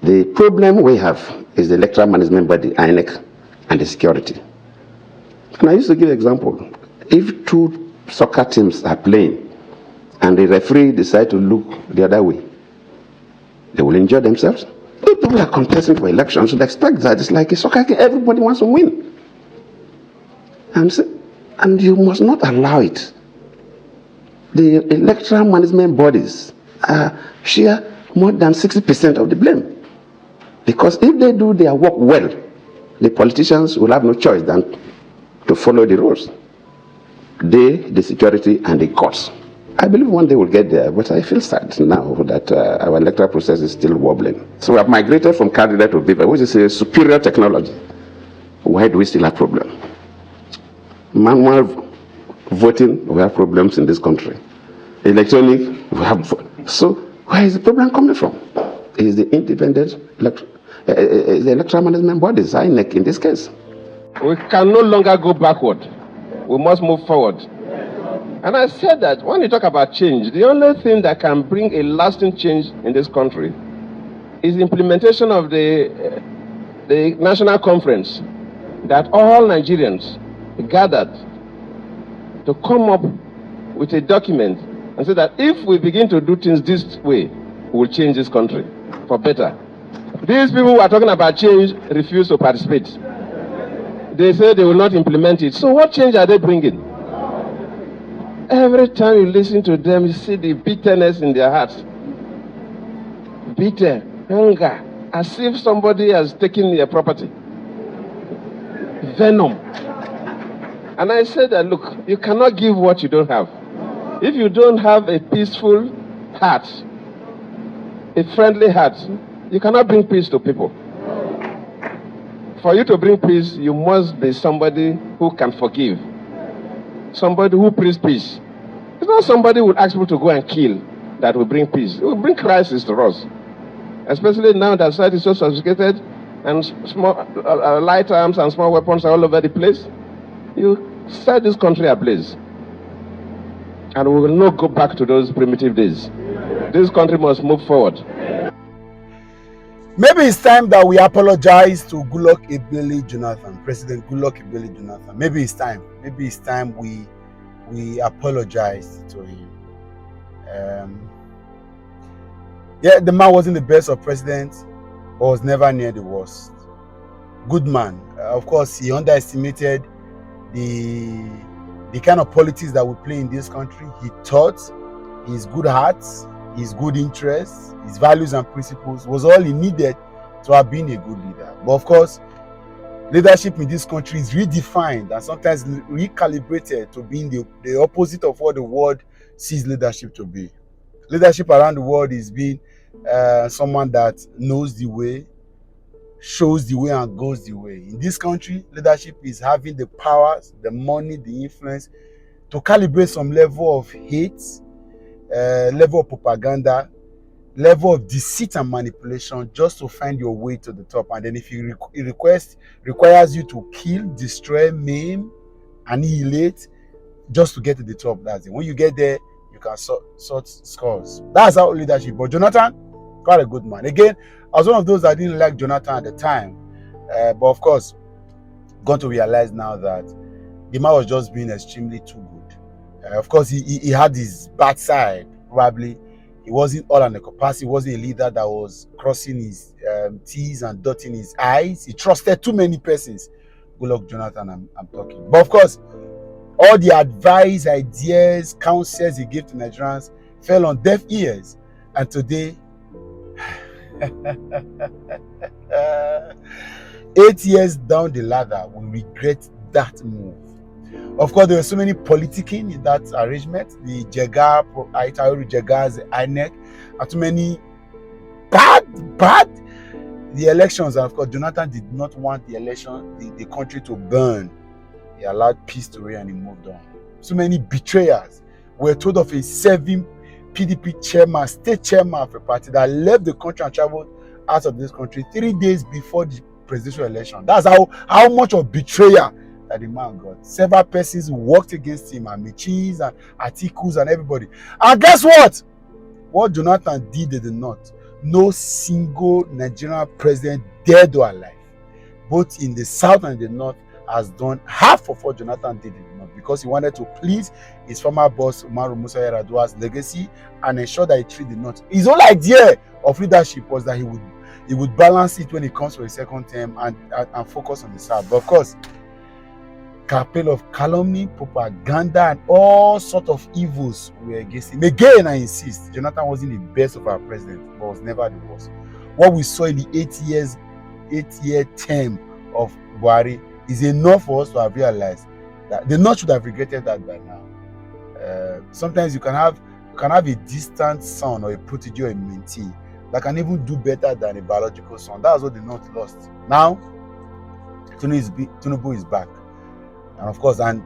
The problem we have is the electoral management body, INEC, and the security. And I used to give an example. If two soccer teams are playing and the referee decides to look the other way, they will enjoy themselves. If people are contesting for elections, should expect that it's like a soccer game, everybody wants to win. And you must not allow it. The electoral management bodies share more than 60% of the blame. Because if they do their work well, the politicians will have no choice than to follow the rules. They, the security, and the courts. I believe one day we'll get there, but I feel sad now that our electoral process is still wobbling. So we have migrated from card reader to paper, which is a superior technology. Why do we still have problems? Manual voting, we have problems in this country. Electronic, we have. So where is the problem coming from? Is the independent the electoral management bodies, INEC in this case. We can no longer go backward. We must move forward. And I said that when you talk about change, the only thing that can bring a lasting change in this country is the implementation of the national conference that all Nigerians gathered to come up with a document and say that if we begin to do things this way, we will change this country for better. These people who are talking about change refuse to participate. They say they will not implement it. So what change are they bringing? Every time you listen to them, you see the bitterness in their hearts. Bitter, anger, as if somebody has taken their property. Venom. And I said that, look, you cannot give what you don't have. If you don't have a peaceful heart, a friendly heart, you cannot bring peace to people. For you to bring peace, you must be somebody who can forgive. Somebody who brings peace. It's not somebody who would ask people to go and kill that will bring peace. It will bring crisis to us. Especially now that society is so sophisticated and small, light arms and small weapons are all over the place. You set this country ablaze. And we will not go back to those primitive days. This country must move forward. Maybe it's time that we apologize to Goodluck Jonathan, President Goodluck Jonathan. Maybe it's time. Maybe it's time we apologize to him. Yeah, the man wasn't the best of presidents, but was never near the worst. Good man. Of course, he underestimated the kind of politics that we play in this country. He thought his good heart, his good interests, his values and principles was all he needed to have been a good leader. But of course, leadership in this country is redefined and sometimes recalibrated to being the opposite of what the world sees leadership to be. Leadership around the world is being someone that knows the way, shows the way, and goes the way. In this country, leadership is having the powers, the money, the influence to calibrate some level of hate, level of propaganda, level of deceit and manipulation just to find your way to the top. And then if it requires you to kill, destroy, maim, annihilate just to get to the top, that's it. When you get there, you can sort scores. That's how leadership. But Jonathan, quite a good man. Again, I was one of those that didn't like Jonathan at the time. But of course, got to realize now that the man was just being extremely too good. Of course, he had his bad side. Probably he wasn't all on the capacity. He wasn't a leader that was crossing his T's and dotting his I's. He trusted too many persons. Goodluck Jonathan, I'm talking. But of course, all the advice, ideas, counsels he gave to Nigerians fell on deaf ears. And today, 8 years down the ladder, we regret that move. Of course, there were so many politicking in that arrangement. The Jagars, the INEC, and too many bad. The elections, and of course, Jonathan did not want the election, the country to burn. He allowed peace to reign and he moved on. So many betrayers. We're told of a serving PDP chairman, state chairman of a party that left the country and traveled out of this country 3 days before the presidential election. That's how much of betrayer that the man got. Several persons worked against him, and Michis and Atikus and everybody. And guess what? What Jonathan did, they did not. no single Nigerian president, dead or alive, both in the south and the north, has done half of what Jonathan did in the north, because he wanted to please his former boss Umaru Musa Yar'Adua's legacy and ensure that he treated the north. His whole idea of leadership was that he would balance it when it comes to a second term and focus on the south. But of course, campaign of calumny, propaganda, and all sort of evils were against him. Again, I insist, Jonathan wasn't the best of our presidents, but was never the worst. What we saw in the 8-year term of Buhari is enough for us to have realized that the North should have regretted that by now. Sometimes you can have a distant son or a protege or a mentee that can even do better than a biological son. That's what the North lost. Now, Tinubu is back. And of course, and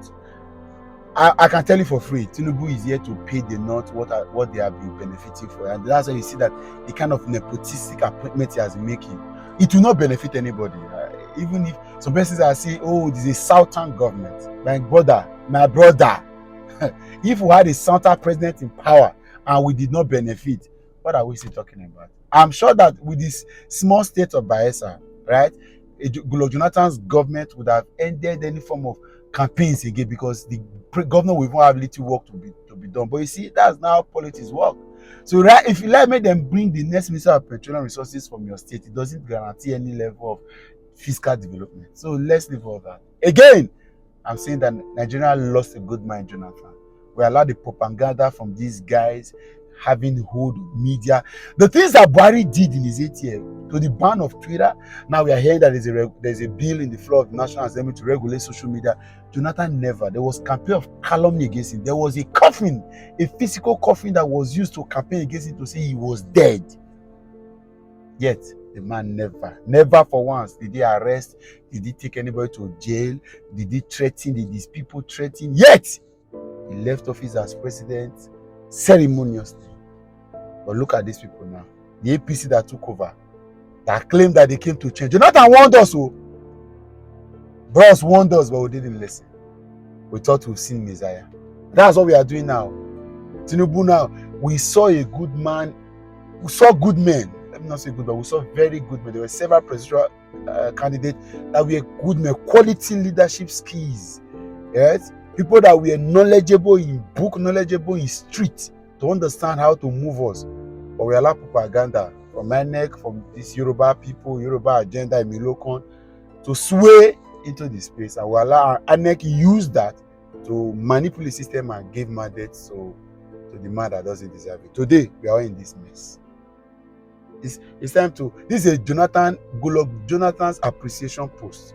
I can tell you for free, Tinubu is here to pay the North what they have been benefiting for. And that's why you see that the kind of nepotistic appointment he has been making, it will not benefit anybody. Even if some persons are saying, oh, this is a southern government. My brother, if we had a southern president in power and we did not benefit, what are we still talking about? I'm sure that with this small state of Bayelsa, right, Goodluck Jonathan's government would have ended any form of campaigns again, because the governor will even have little work to be done. But you see, that's now how politics work. So right, if you make them bring the next minister of petroleum resources from your state, it doesn't guarantee any level of fiscal development. So let's leave all that. Again, I'm saying that Nigeria lost a good man, Jonathan. We allowed the propaganda from these guys having hold media. The things that Buhari did in his 8 years, to the ban of Twitter. Now we are hearing that there's a bill in the floor of the National Assembly to regulate social media. Jonathan never. There was campaign of calumny against him. There was a coffin, a physical coffin that was used to campaign against him to say he was dead. Yet the man never for once did he arrest, did he take anybody to jail, did he threaten, did these people threaten. Yet he left office as president ceremoniously. But look at these people now. The APC that took over, that claimed that they came to change. Jonathan warned us, Bros warned us, but we didn't listen. We thought we've seen Messiah. That's what we are doing now. Tinubu now, we saw a good man. We saw good men. Let me not say good, but we saw very good men. There were several presidential candidates that were good men, quality leadership skills. Yes? People that were knowledgeable in book, knowledgeable in street, to understand how to move us. But we allow propaganda from INEC, from these Yoruba people, Yoruba agenda, Emilokon, to sway into the space. And we allow INEC use that to manipulate the system and give mandates to the man that doesn't deserve it. Today, we are all in this mess. It's time to, this is a Goodluck Jonathan's appreciation post.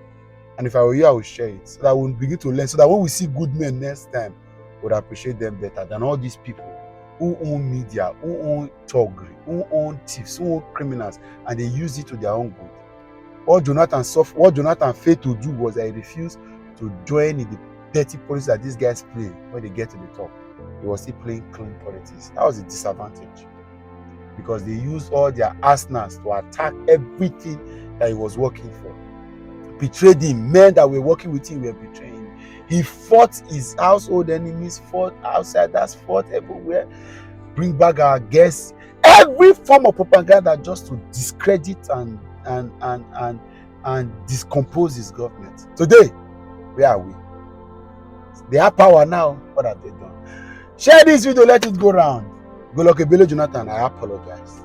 And if I were you, I would share it, so that we'll begin to learn, so that when we see good men next time, we'll appreciate them better than all these people who own media, who own thuggery, who own thieves, who own criminals, and they use it to their own good. What Jonathan failed to do was that he refused to join in the dirty politics that these guys play when they get to the top. He was still playing clean politics. That was a disadvantage, because they used all their arsenals to attack everything that he was working for. Betrayed him. Men that were working with him were betraying him. He fought his household enemies, fought outsiders, fought everywhere. Bring back our guests. Every form of propaganda just to discredit and discompose his government. Today, where are we? They have power now. What have they done? Share this video, let it go round. Goodluck Jonathan, I apologize.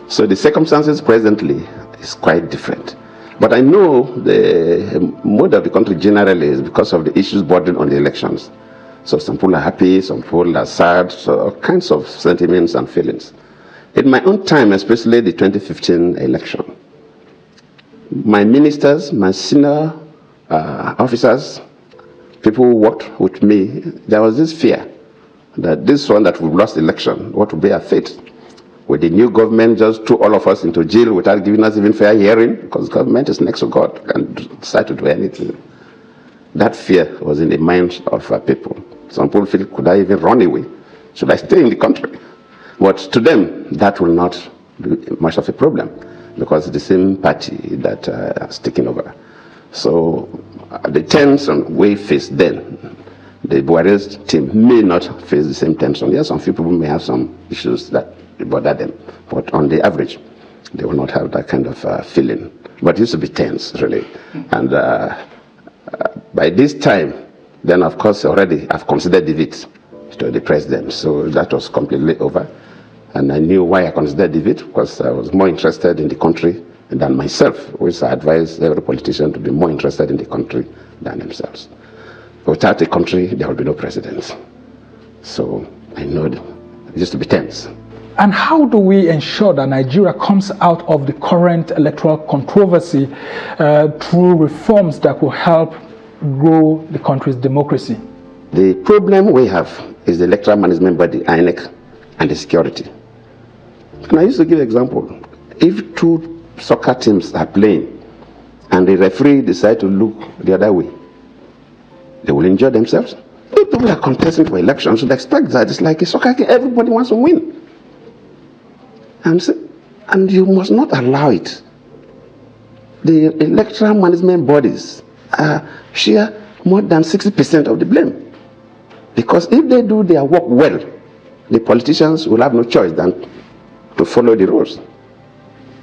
So the circumstances presently is quite different. But I know the mood of the country generally is because of the issues bordering on the elections. So some people are happy, some people are sad, so all kinds of sentiments and feelings. In my own time, especially the 2015 election, my ministers, my senior officers, people who worked with me, there was this fear that this one that we've lost the election, what will be our fate? Will the new government just throw all of us into jail without giving us even fair hearing? Because government is next to God and decide to do anything. That fear was in the minds of people. Some people feel, could I even run away? Should I stay in the country? But to them, that will not be much of a problem, because it's the same party that is taking over. So the tension we faced then, the Buhari's team may not face the same tension. Yes, some few people may have some issues that bother them. But on the average, they will not have that kind of feeling. But it used to be tense, really. And by this time, then of course already I've considered defeat to the president. So that was completely over. And I knew why I considered defeat, because I was more interested in the country than myself, which I advise every politician to be more interested in the country than themselves. Without a country, there will be no president. So I know it used to be tense. And how do we ensure that Nigeria comes out of the current electoral controversy through reforms that will help grow the country's democracy? The problem we have is the electoral management body, INEC, and the security. And I used to give an example. If two soccer teams are playing and the referee decides to look the other way, they will enjoy themselves. If people are contesting for elections, they expect that it's like a soccer game, everybody wants to win. And you must not allow it. The electoral management bodies share more than 60% of the blame. Because if they do their work well, the politicians will have no choice than to follow the rules.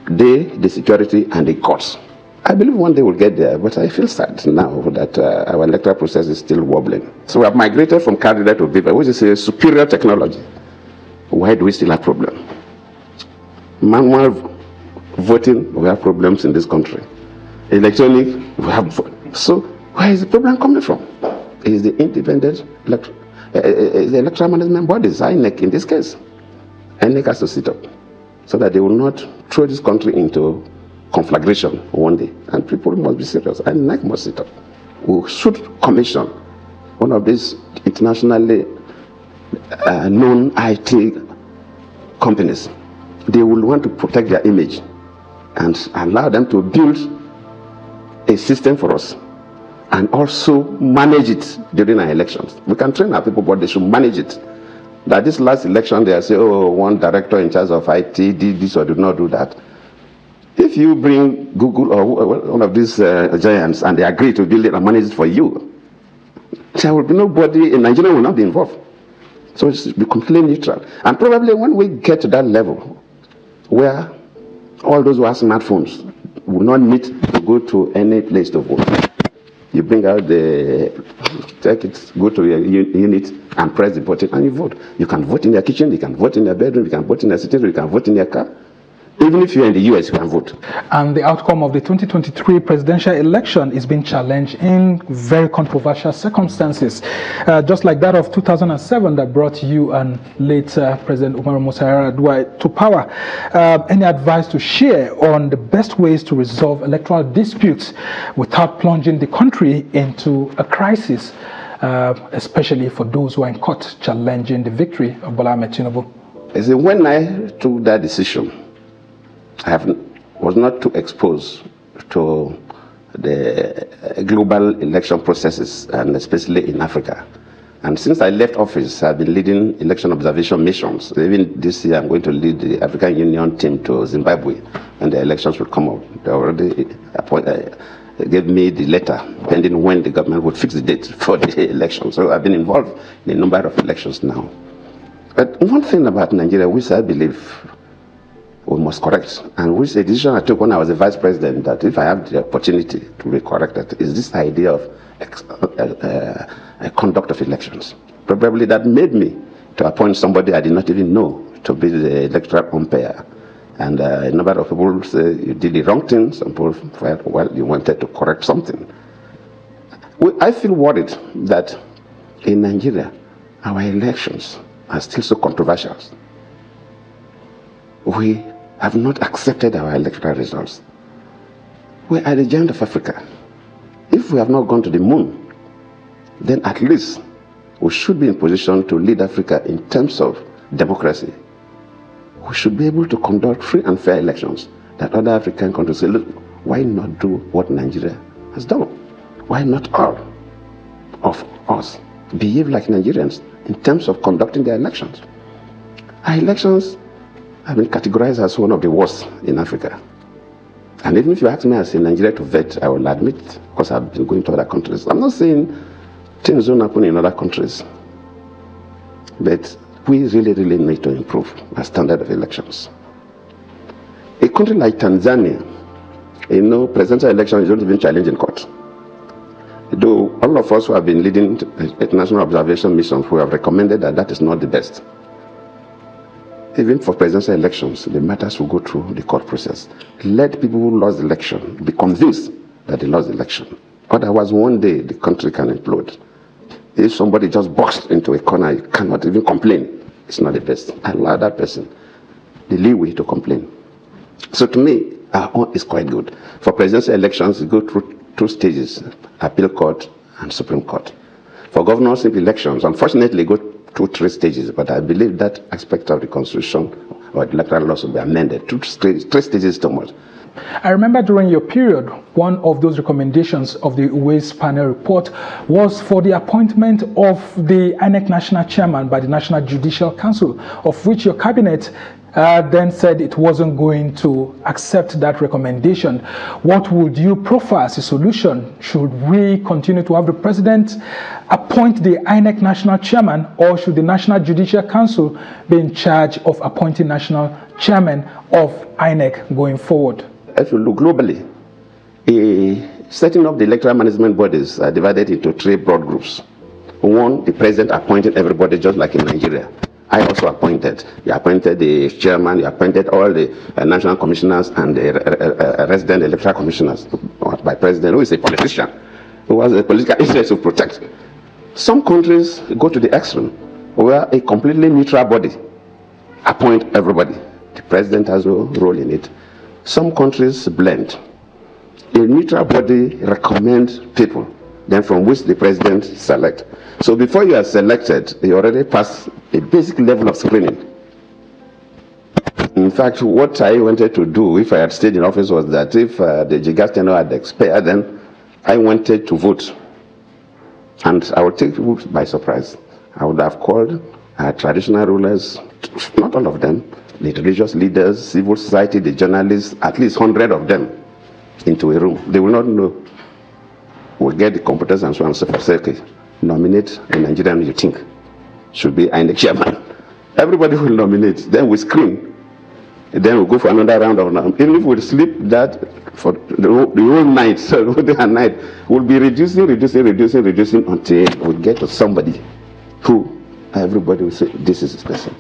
They, the security, and the courts. I believe one day we'll get there, but I feel sad now that our electoral process is still wobbling. So we have migrated from card reader to paper, which is a superior technology. Why do we still have problems? Manual voting, we have problems in this country. Electronic, we have. So where is the problem coming from? It is the independent the electoral management bodies, INEC in this case. INEC has to sit up so that they will not throw this country into conflagration one day. And people must be serious. INEC must sit up. We should commission one of these internationally known IT companies. They will want to protect their image and allow them to build a system for us and also manage it during our elections. We can train our people, but they should manage it. That this last election, they say, oh, one director in charge of IT did this or did not do that. If you bring Google or one of these giants and they agree to build it and manage it for you, there will be nobody in Nigeria will not be involved. So it should be completely neutral. And probably when we get to that level, where all those who have smartphones will not need to go to any place to vote. You bring out take it, go to your unit and press the button and you vote. You can vote in your kitchen, you can vote in your bedroom, you can vote in your sitting room, you can vote in your car. Even if you're in the US, you can vote. And the outcome of the 2023 presidential election is being challenged in very controversial circumstances, just like that of 2007 that brought you and late President Umaru Musa Yar'Adua to power. Any advice to share on the best ways to resolve electoral disputes without plunging the country into a crisis, especially for those who are in court challenging the victory of Bola Ahmed Tinubu? When I took that decision, I was not too exposed to the global election processes, and especially in Africa. And since I left office, I've been leading election observation missions. Even this year, I'm going to lead the African Union team to Zimbabwe, and the elections will come out. They already gave me the letter, pending when the government would fix the date for the election. So I've been involved in a number of elections now. But one thing about Nigeria, which I believe we must correct, and which a decision I took when I was the vice president, that if I have the opportunity to be corrected, is this idea of conduct of elections. Probably that made me to appoint somebody I did not even know to be the electoral umpire. And a number of people say you did the wrong thing. Some people felt, well, you wanted to correct something. I feel worried that in Nigeria, our elections are still so controversial. We have not accepted our electoral results. We are the giant of Africa. If we have not gone to the moon, then at least we should be in position to lead Africa in terms of democracy. We should be able to conduct free and fair elections that other African countries say, look, why not do what Nigeria has done? Why not all of us behave like Nigerians in terms of conducting their elections? Our elections have been categorized as one of the worst in Africa. And even if you ask me as a Nigerian to vote, I will admit, because I've been going to other countries. I'm not saying things don't happen in other countries, but we really need to improve our standard of elections. A country like Tanzania, presidential elections don't even challenge in court. Though all of us who have been leading international observation missions who have recommended that is not the best. Even for presidential elections, the matters will go through the court process. Let people who lost the election be convinced that they lost the election. Otherwise, one day the country can implode. If somebody just boxed into a corner, you cannot even complain. It's not the best. Allow that person the leeway to complain. So to me, our own is quite good. For presidential elections, you go through two stages, appeal court and Supreme Court. For governorship elections, unfortunately, go through three stages, but I believe that aspect of the Constitution or the electoral laws will be amended. Three stages too much. I remember during your period, one of those recommendations of the woes panel report was for the appointment of the INEC national chairman by the National Judicial Council, of which your cabinet then said it wasn't going to accept that recommendation. What would you proffer as a solution? Should we continue to have the president appoint the INEC national chairman, or should the National Judicial Council be in charge of appointing national chairman of INEC going forward? If you look globally, setting up the electoral management bodies are divided into three broad groups. One, the president appointed everybody just like in Nigeria. I also appointed. You appointed the chairman, you appointed all the national commissioners and the resident electoral commissioners by president, who is a politician, who has a political interest to protect. Some countries go to the extreme, where a completely neutral body appoint everybody. The president has no role in it. Some countries blend. A neutral body recommends people, then from which the president select. So before you are selected, you already pass a basic level of screening. In fact, what I wanted to do if I had stayed in office was that if the Jigas tenure had expired, then I wanted to vote. And I would take people by surprise. I would have called traditional rulers, not all of them, the religious leaders, civil society, the journalists, at least 100 of them into a room. They will not know. We'll get the computers and so on and so forth. Say, okay, nominate a Nigerian you think should be INEC chairman. Everybody will nominate. Then we screen. Then we'll go for another round of nomination. Even if we sleep that for the whole night, so the whole night, we'll be reducing until we get to somebody who everybody will say, this is special.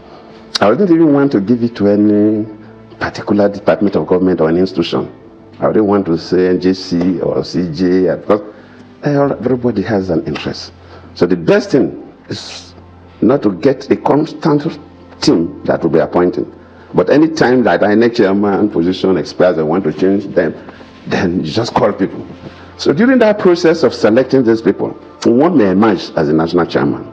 I wouldn't even want to give it to any particular department of government or an institution. I wouldn't want to say NJC or CJ, because everybody has an interest. So the best thing is not to get a constant team that will be appointing. But any time that INEC chairman position expires and want to change them, then you just call people. So during that process of selecting these people, one may emerge as a national chairman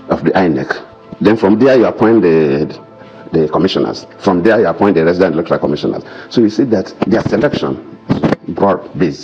of the INEC. Then from there you appoint the commissioners. From there you appoint the resident electoral commissioners. So you see that their selection is broad-based.